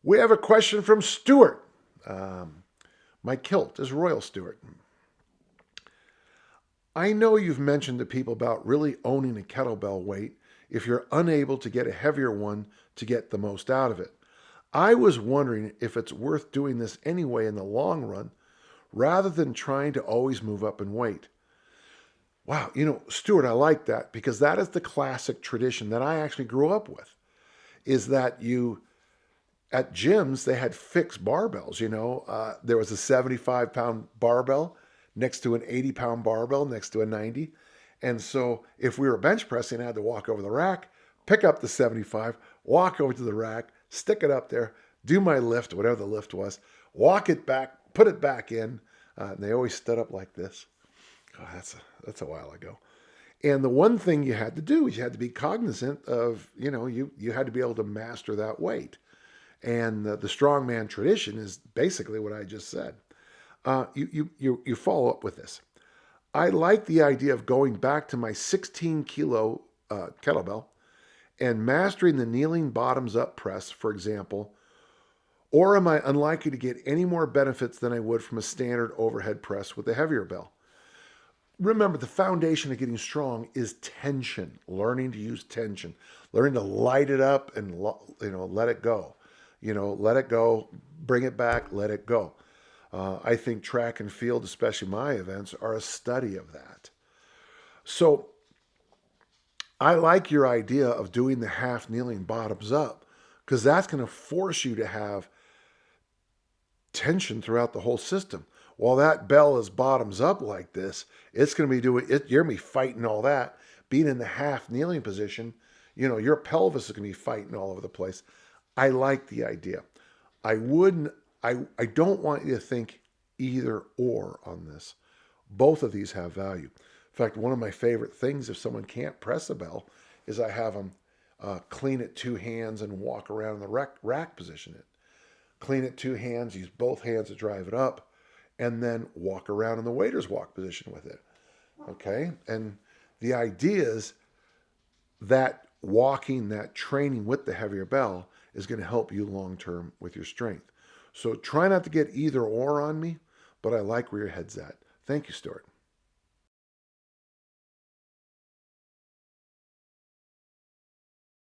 We have a question from Stuart. My kilt is Royal Stuart. I know you've mentioned to people about really owning a kettlebell weight if you're unable to get a heavier one to get the most out of it. I was wondering if it's worth doing this anyway in the long run rather than trying to always move up in weight. Wow, Stuart, I like that because that is the classic tradition that I actually grew up with. Is that at gyms, they had fixed barbells, there was a 75-pound barbell next to an 80-pound barbell next to a 90. And so if we were bench pressing, I had to walk over the rack, pick up the 75, walk over to the rack, stick it up there, do my lift, whatever the lift was, walk it back, put it back in. And they always stood up like this. Oh, that's a while ago. And the one thing you had to do is you had to be cognizant of, you had to be able to master that weight. And the strongman tradition is basically what I just said. You follow up with this. I like the idea of going back to my 16 kilo kettlebell and mastering the kneeling bottoms up press, for example, or am I unlikely to get any more benefits than I would from a standard overhead press with a heavier bell? Remember, the foundation of getting strong is tension, learning to use tension, learning to light it up and let it go. Let it go, bring it back, let it go. I think track and field, especially my events, are a study of that. So I like your idea of doing the half kneeling bottoms up because that's going to force you to have tension throughout the whole system. While that bell is bottoms up like this, it's going to be doing it. You're going to be fighting all that. Being in the half kneeling position, your pelvis is going to be fighting all over the place. I like the idea. I don't want you to think either or on this. Both of these have value. In fact, one of my favorite things if someone can't press a bell is I have them clean it two hands and walk around in the rack position it. Clean it two hands, use both hands to drive it up, and then walk around in the waiter's walk position with it. Okay? And the idea is that walking, that training with the heavier bell is going to help you long-term with your strength. So try not to get either or on me, but I like where your head's at. Thank you, Stuart.